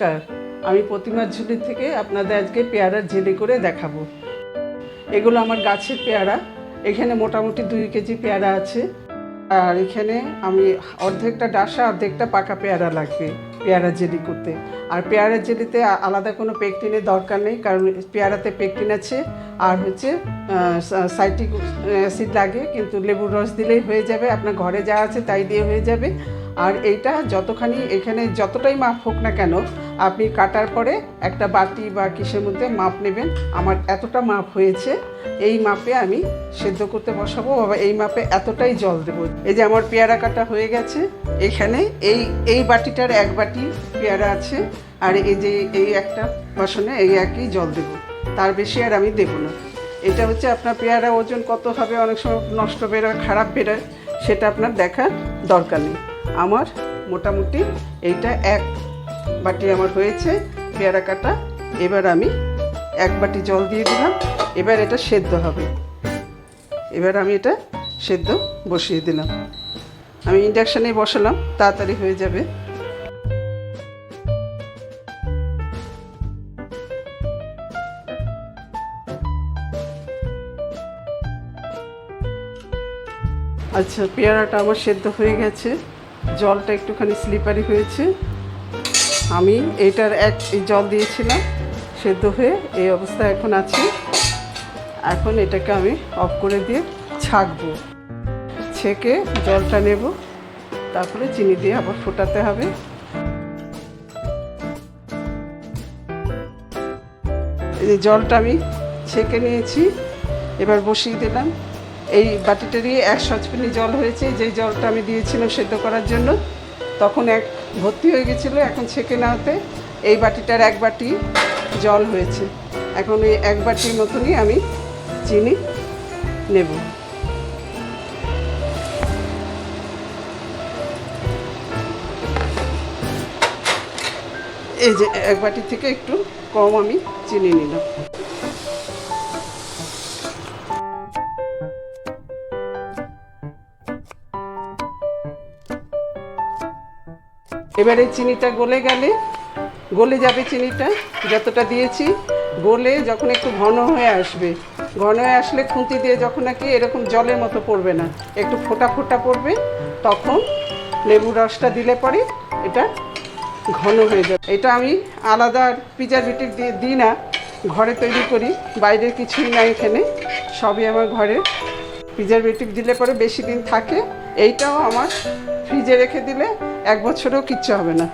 নমস্কার, আমি প্রতিমার ঝুলি থেকে আপনাদের আজকে পেয়ারার জেলি করে দেখাবো। এগুলো আমার গাছের পেয়ারা। এখানে মোটামুটি 2 কেজি পেয়ারা আছে। আর এখানে আমি অর্ধেকটা ডাসা অর্ধেকটা পাকা পেয়ারা লাগবে পেয়ারা জেলি করতে। আর পেয়ারা জেলিতে আলাদা কোনো পেকটিনের দরকার নেই, কারণ পেয়ারাতে পেকটিন আছে আর হচ্ছে সাইট্রিক অ্যাসিড লাগে, কিন্তু লেবুর রস দিলেই হয়ে যাবে। আপনার ঘরে যা আছে তাই দিয়ে হয়ে যাবে। আর এইটা যতখানি এখানে যতটাই মাপ হোক না কেন, আপনি কাটার পরে একটা বাটি বা কিসের মধ্যে মাপ নেবেন। আমার এতটা মাপ হয়েছে, এই মাপে আমি সেদ্ধ করতে বসাবো, বাবা এই মাপে এতটাই জল দেবো। এই যে আমার পেয়ারা কাটা হয়ে গেছে। এখানে এই বাটিটার 1 বাটি পেয়ারা আছে, আর এই যে এই একটা বাসনে এই একই জল দেবো, তার বেশি আর আমি দেবো না। এটা হচ্ছে আপনার পেয়ারা ওজন কত হবে, অনেক সময় নষ্ট বেরোয়, খারাপ বেরোয়, সেটা আপনার দেখার দরকার নেই। আমার মোটামুটি এইটা 1 বাটি আমার হয়েছে পেয়ারা কাটা। এবার আমি 1 বাটি জল দিয়ে দিলাম। এবার এটা সেদ্ধ হবে। এবার আমি এটা সেদ্ধ বসিয়ে দিলাম। আমি ইন্ডাকশানে বসালাম, তাড়াতাড়ি হয়ে যাবে। আচ্ছা, পেয়ারাটা আমার সেদ্ধ হয়ে গেছে, জলটা একটুখানি স্লিপারি হয়েছে। আমি এইটার এই জল দিয়েছিলাম, সেদ্ধ হয়ে এই অবস্থা এখন আছে। এখন এটাকে আমি অফ করে দিয়ে ছাঁকবো, ছেঁকে জলটা নেব, তারপরে চিনি দিয়ে আবার ফোটাতে হবে। এই জলটা আমি ছেঁকে নিয়েছি, এবার বসিয়ে দিলাম। এই বাটিটারই 1 সচপেনি জল হয়েছে, যেই জলটা আমি দিয়েছিলাম সেদ্ধ করার জন্য, তখন ভর্তি হয়ে গেছিলো। এখন ছেঁকে নেওয়াতে এই বাটিটার 1 বাটি জল হয়েছে। এখন এই 1 বাটির মতনই আমি চিনি নেব। এই যে 1 বাটি থেকে একটু কম আমি চিনি নিলাম। এবারে চিনিটা গলে যাবে। চিনিটা যতটা দিয়েছি গলে যখন একটু ঘন হয়ে আসবে, ঘন হয়ে আসলে খুন্তি দিয়ে যখন নাকি এরকম জলের মতো পড়বে না, একটু ফোঁটা ফোঁটা পড়বে, তখন লেবুর রসটা দিলে পরে এটা ঘন হয়ে যাবে। এটা আমি আলাদা প্রিজারভেটিভ দিই না, ঘরে তৈরি করি, বাইরের কিছুই না, এখানে সবই আমার ঘরে। প্রিজারভেটিভ দিলে পরে বেশি দিন থাকে। এইটাও আমার ফ্রিজে রেখে দিলে 1 বছরেও কিচ্ছু হবে না।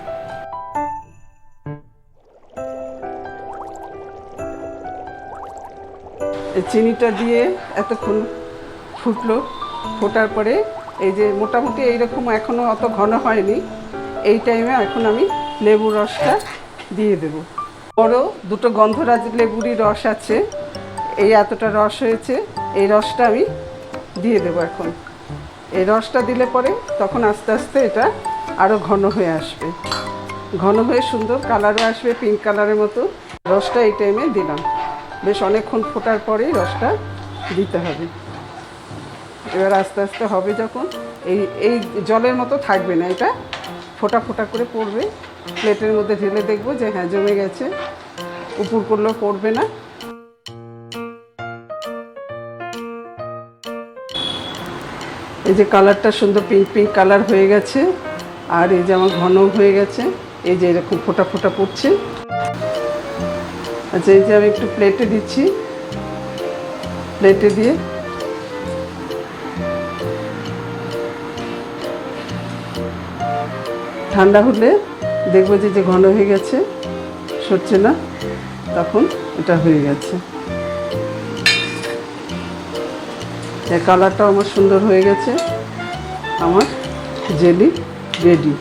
চিনিটা দিয়ে এতক্ষণ ফুটলো, ফোটার পরে এই যে মোটামুটি এইরকম, এখনও অত ঘন হয়নি। এই টাইমে এখন আমি লেবুর রসটা দিয়ে দেব। বড় 2টো গন্ধরাজ লেবুরই রস আছে, এই এতটা রস হয়েছে। এই রসটা আমি দিয়ে দেবো এখন। এই রসটা দিলে পরে তখন আস্তে আস্তে এটা আরও ঘন হয়ে আসবে, ঘন হয়ে সুন্দর কালারও আসবে, পিঙ্ক কালারের মতো। রসটা এই টাইমে দিলাম। বেশ অনেকক্ষণ ফোটার পরেই রসটা দিতে হবে। এবার আস্তে আস্তে হবে যখন, এই জলের মতো থাকবে না, এটা ফোটা ফোটা করে পড়বে। প্লেটের মধ্যে ঢেলে দেখবো যে হ্যাঁ জমে গেছে, উপর করলেও পড়বে না। এই যে কালারটা সুন্দর পিঙ্ক পিঙ্ক কালার হয়ে গেছে, আর এই যে আমার ঘন হয়ে গেছে, এই যে এরকম ফোটা ফোটা পড়ছে। আচ্ছা, এই যে আমি একটু প্লেটে দিচ্ছি, প্লেটে দিয়ে ঠান্ডা হলে দেখবো যে ঘন হয়ে গেছে, সরছে না, তখন এটা হয়ে গেছে। কালারটাও আমার সুন্দর হয়ে গেছে। আমার জেলি রেডি।